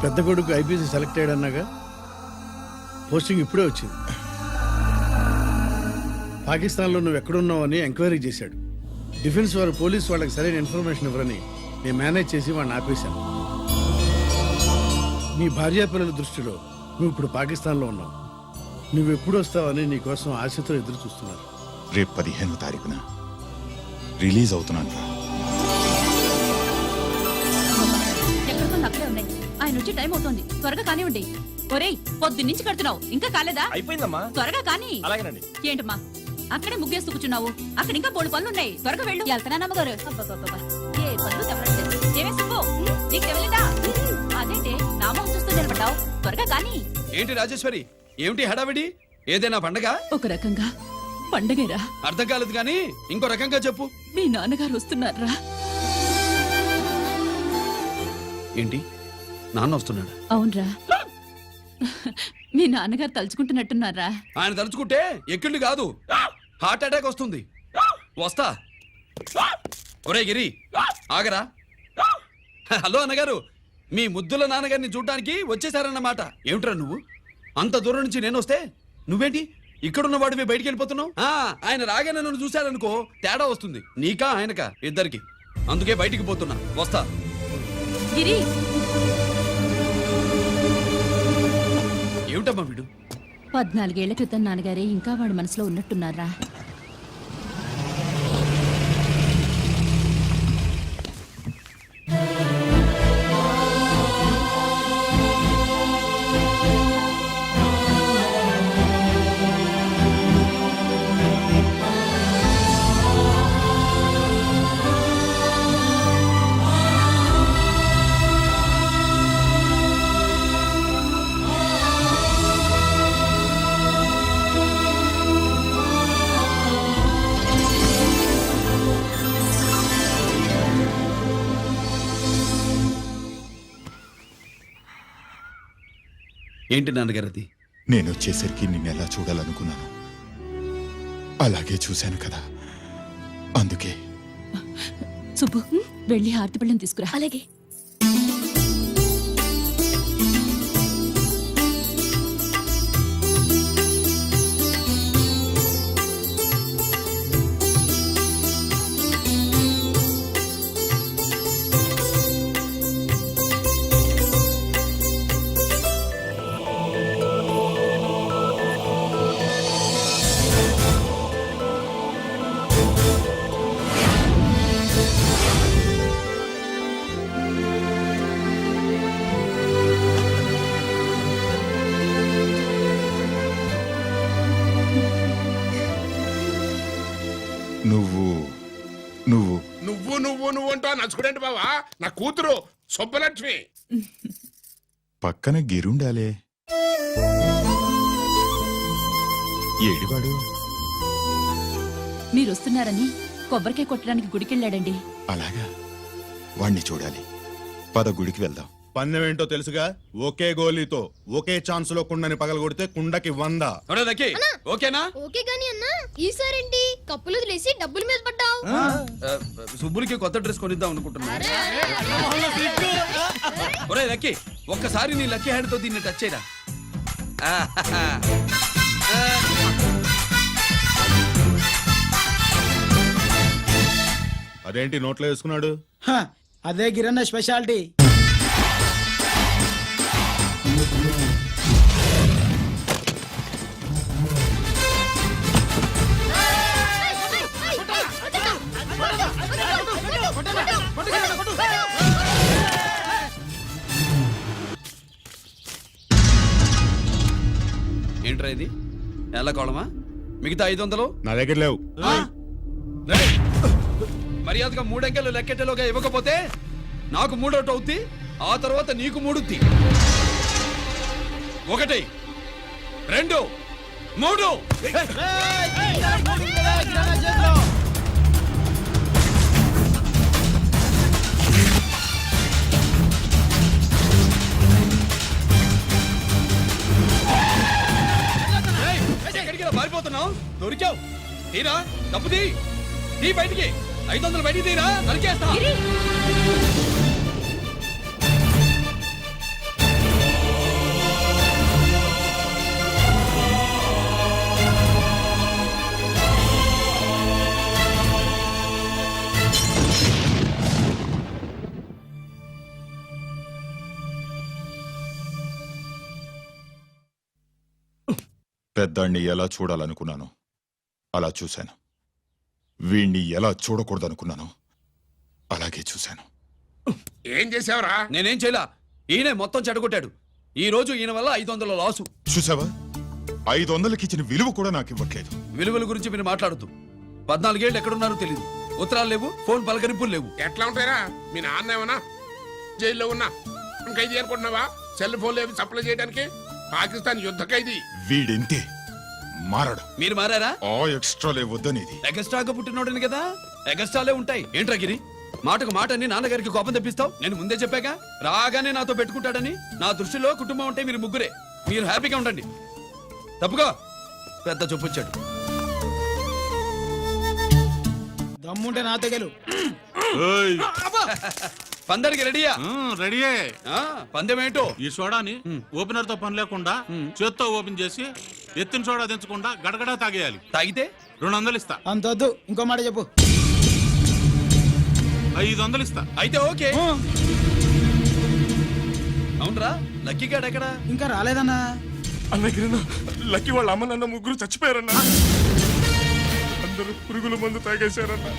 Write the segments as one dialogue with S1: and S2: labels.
S1: పెద్ద కొడుకు IPC select అయ్యాడన్నాగా, posting ఇప్పుడే వచ్చింది. పాకిస్తాన్లో నువ్వు ఎక్కడున్నావు అని ఎంక్వైరీ చేశాడు. డిఫెన్స్ వారు పోలీసు వాళ్ళకి సరైన ఇన్ఫర్మేషన్ ఇవ్వరని నేను మేనేజ్ చేసి వాడిని ఆపేశాను. నీ భార్యాపిల్లల దృష్టిలో నువ్వు ఇప్పుడు పాకిస్తాన్లో ఉన్నావు. నువ్వు ఎప్పుడు వస్తావని నీ కోసం ఆశతో ఎదురు చూస్తున్నారు.
S2: రేపు 15వ తారీఖున రిలీజ్ అవుతున్నాను.
S3: ఆయన వచ్చి టైం అవుతుంది, త్వరగా కానివ్వండి. ఒరేయ్, పొద్దున్నుంచి కడుతున్నావు, ఇంకా కాలేదా?
S4: అయిపోయిందమ్మా,
S3: త్వరగా కానీ.
S4: అలాగేనండి.
S3: ఏంటమ్మా అక్కడే ముగ్గేస్తూ కూర్చున్నావు? అక్కడ ఇంకా 3 పనులున్నాయి, త్వరగా వెళ్ళు. వెళ్తానమ్మగారు. ఏ పనులు తెవలేదు. ఏమే సుబ్బు, నీకు తెవలేదా? అదేంటే నా మొహం చూస్తూ నిలబడ్డావు, త్వరగా కానీ.
S5: ఏంటి రాజేశ్వరి, ఏమిటి హడావిడి? ఏదైనా పండగ?
S3: ఒక రకంగా పండగేరా.
S5: అర్థం కాలేదు గాని ఇంకో రకంగా చెప్పు.
S3: మీ నాన్నగారు వస్తున్నారా?
S5: ఏంటి, నాన్న వస్తున్నాడు?
S3: అవునరా, మీ నాన్నగారు తలుచుకుంటున్నట్టున్నారా?
S5: ఆయన తలుచుకుంటే ఎక్కిళ్ళు కాదు, హార్ట్ అటాక్ వస్తుంది. వస్తా. ఒరే గిరి, ఆగరా. హలో అన్నగారు, మీ ముద్దుల నాన్నగారిని చూడ్డానికి వచ్చేసారన్నమాట. ఏమిట్రా నువ్వు? అంత దూరం నుంచి నేను వస్తే నువ్వేంటి ఇక్కడున్న వాడివి బయటికి వెళ్ళిపోతున్నావు? ఆయన రాగానే నన్ను చూశాడనుకో తేడా వస్తుంది, నీకా ఆయనకా ఇద్దరికి. అందుకే బయటికి పోతున్నా, వస్తా.
S3: గిరి,
S5: ఏమిటమ్మా వీడు?
S3: 14 ఏళ్ల క్రితం నాన్నగారే ఇంకా వాడి మనసులో ఉన్నట్టున్నారా?
S5: ఏంటి నాన్నగారు అది?
S2: నేను వచ్చేసరికి నిన్నెలా చూడాలనుకున్నాను, అలాగే చూశాను కదా, అందుకే.
S3: సుబ్బు, వెళ్ళి హారతి పళ్ళం తీసుకురా. అలాగే.
S2: నువ్వు నువ్వు
S6: నువ్వు నువ్వు నువ్వు అంటూ నచ్చుకునేంటి బావా? నా కూతురు సుబ్బలక్ష్మి.
S2: పక్కన గిరుండాలే. ఏడివాడు?
S3: మీరొస్తున్నారని కొబ్బరికాయ కొట్టడానికి గుడికెళ్ళాడండి.
S2: అలాగా, వాణ్ణి చూడాలి. పద, గుడికి వెళ్దాం.
S7: పందెం ఏంటో తెలుసుగా, ఒకే గోలీతో ఒకే ఛాన్స్ లో కుండని పగలగొడితే కుండకి 100.
S5: ఓకేనా?
S8: ఓకే గాని అన్నా, ఈసారేంటి కప్పులు వదిలేసి డబ్బుల మీద పడ్డావు?
S5: సుబ్బులకి కొత్త డ్రెస్ కొనిద్దాం అనుకుంటున్నా. ఒరే లక్కీ, ఒక్కసారి నీ లక్కీ హ్యాండ్ తో దీన్ని టచ్ చేయరా.
S7: అదేంటి నోట్లో వేసుకున్నాడు?
S9: అదే గిరన్న స్పెషాలిటీ.
S5: ఏంట్రా ఇది? ఎలా కోళమా? మిగతా 500
S7: నా దగ్గర లేవు.
S5: మర్యాదగా 3 అంకెలు లెక్కెట్టలోగా ఇవ్వకపోతే నాకు 3 అవుద్ది, ఆ తర్వాత నీకు 3. 1 2 3. పారిపోతున్నావు, దొరికావు. తీరా డబ్బు తీ బయటికి. 500 బయటికి తీరా, నరికేస్తా.
S2: పెద్దాన్ని ఎలా చూడాలనుకున్నాను అలా చూశాను. వీణ్ణి ఎలా చూడకూడదనుకున్నాను అలాగే చూశాను.
S6: ఏం చేసావురా?
S5: నేనేం చేయలా, ఈయనే మొత్తం చెడగొట్టాడు. ఈ రోజు ఈయన వల్ల 500 లాసు.
S2: చూసావా, 500కి ఇచ్చిన విలువ కూడా నాకు ఇవ్వట్లేదు.
S5: విలువల గురించి మీరు మాట్లాడద్దు. 14 ఏళ్ళు ఎక్కడున్నారో తెలీదు. ఉత్తరాలు లేవు, ఫోన్ పలకరింపులు లేవు.
S6: ఎట్లా ఉంటారా? మీ నాన్న ఏమన్నా జైల్లో ఉన్నా ఖైదీ అనుకుంటున్నావా? సెల్ ఫోన్ లేవి సప్లై చేయడానికి. పాకిస్తాన్ యుద్ధ ఖైదీ.
S2: వీడింతే మారడు.
S5: మీరు మారారా?
S2: ఆ ఎక్స్ట్రాలే వద్దనేది.
S5: ఎగస్ట్రాగా పుట్టినోడని కదా, ఎగస్ట్రాలే ఉంటాయి. ఏంట్రా గిరి, మాటకు మాట అని నాన్నగారికి కోపం తెప్పిస్తావు? నేను ముందే చెప్పాగా రాగానే నాతో పెట్టుకుంటాడని. నా దృష్టిలో కుటుంబం అంటే మీరు ముగ్గురే. మీరు హ్యాపీగా ఉండండి. తప్పుగా పెద్ద చొప్పొచ్చాడు.
S9: దమ్ముంటే నా తెగలు.
S5: పందరికి రెడీయా?
S4: రెడీయే.
S5: పందెం ఏంటో?
S4: ఈ సోడాని ఓపెనర్ తో పని లేకుండా చేత్తో ఓపెన్ చేసి ఎత్తిన సోడా దించకుండా గడగడా తాగేయాలి.
S5: తాగితే
S4: 200 ఇస్తా.
S9: అంతొద్దు, ఇంకో మాట చెప్పు.
S4: 500 ఇస్తా.
S5: అయితే ఓకే. అవునరా, లక్కీ గాడు ఎక్కడా?
S9: ఇంకా రాలేదన్నా.
S6: అన్నగిరిన లక్కీ వాళ్ళ అమ్మ నాన్న ముగ్గురు చచ్చిపోయారన్న. అందరూ పురుగుల మందు తాగేశారన్న.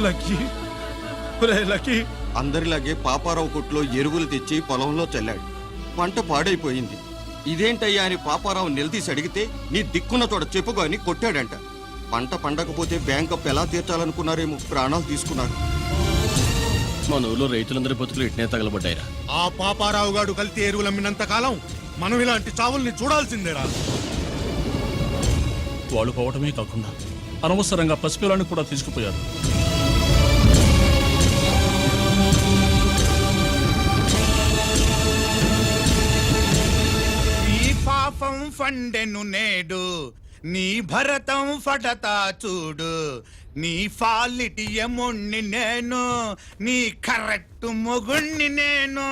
S5: Lucky, lucky.
S10: అందరిలాగే పాపారావు కొట్లో ఎరువులు తెచ్చి పొలంలో చల్లాడు. పంట పాడైపోయింది. ఇదేంటయ్యా అని పాపారావు నిలదీసి అడిగితే నీ దిక్కున్న తోడ చెప్పుకో అని కొట్టాడంట. పంట పండకపోతే బ్యాంక్ అప్పు ఎలా తీర్చాలనుకున్నారేమో ప్రాణాలు తీసుకున్నారు.
S11: మన ఊళ్ళో రైతులందరి బతుకులు ఇట్నే తగలబడ్డాయిరా.
S7: ఆ పాపారావు గాడు కల్తీ ఎరువులమ్మినంత కాలం మనం ఇలాంటి చావుల్ని చూడాల్సిందేరా.
S11: వాళ్ళు పోవటమే కాకుండా అనవసరంగా పసిపిల్లాన్ని కూడా తీసుకుపోయారు.
S12: నీ పాపం ఫండెను నేడు, నీ భరతం ఫడతా చూడు. నీ ఫాలిటి యముణ్ణి నేను, నీ కరెక్ట్ మొగుణ్ణి నేను.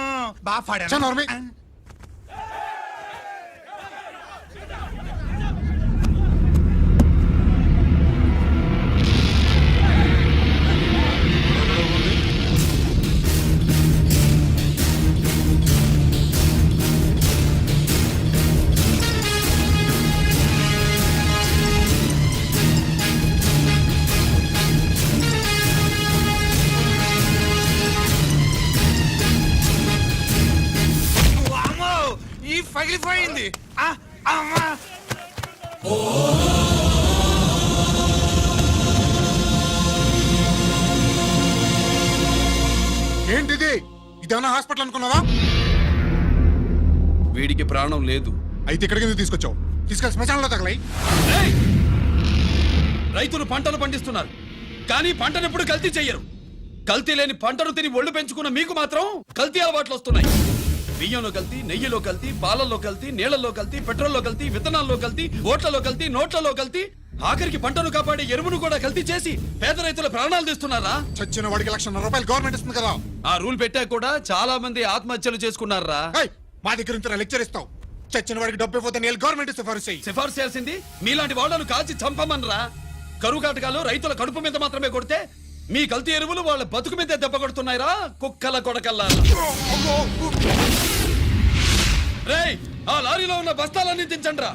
S12: పగిలిపోయింది.
S7: ఏంటిది? ఇదేమన్నా హాస్పిటల్ అనుకున్నావా?
S5: వీడికి ప్రాణం లేదు.
S7: అయితే ఇక్కడికి ఎందుకు తీసుకొచ్చావు? తీసుకెళ్ళి శ్మశానంలో తగలై.
S5: ఏయ్! రైతులు పంటలు పండిస్తున్నారు, కానీ పంటను ఎప్పుడు కల్తీ చెయ్యరు. కల్తీ లేని పంటను తిని ఒళ్ళు పెంచుకున్న మీకు మాత్రం కల్తీ అలవాట్లు వస్తున్నాయి. బియ్యంలో కల్తీ, నెయ్యిలో కల్తీ, పాలల్లో కల్తీ, నీళ్లలో కల్తీ, పెట్రోల్లో కల్తీ, విత్తనాల్లో కల్తీ, ఓట్లలో కల్తీ, నోట్లలో కల్తీ, ఆఖరికి పంటను కాపాడే ఎరువును కూడా కల్తీ చేసి పేద రైతుల ప్రాణాలు తీస్తున్నారా?
S7: చచ్చిన వాడికి ₹1,00,000 గవర్నమెంట్ ఇస్తుంది కదా.
S5: ఆ రూల్ పెట్టా కూడా చాలా మంది ఆత్మహత్యలు చేసుకున్నారా?
S7: మా దగ్గర నుంచి లెక్చర్ ఇస్తావు. చచ్చిన వాడికి డబ్బు ఇవ్వద్దని గవర్నమెంట్
S5: సిఫార్సు చేయాల్సింది మీలాంటి వాళ్ళను కాల్చి చంపమనరా? కరువు కాటకాలు రైతుల కడుపు మీద మాత్రమే కొడితే మీ కల్తీ ఎరువులు వాళ్ళ బతుకు మీద దెబ్బ కొడుతున్నాయిరా, కుక్కల కొడకల్లా. రేయ్, ఆ లారీలో ఉన్న బస్తాలన్నీ దించండి రా.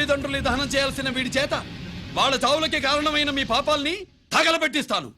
S5: తల్లిదండ్రుల్ని దహనం చేయాల్సిన వీడి చేత వాళ్ళ చావులకి కారణమైన మీ పాపాల్ని తగలబెట్టిస్తాను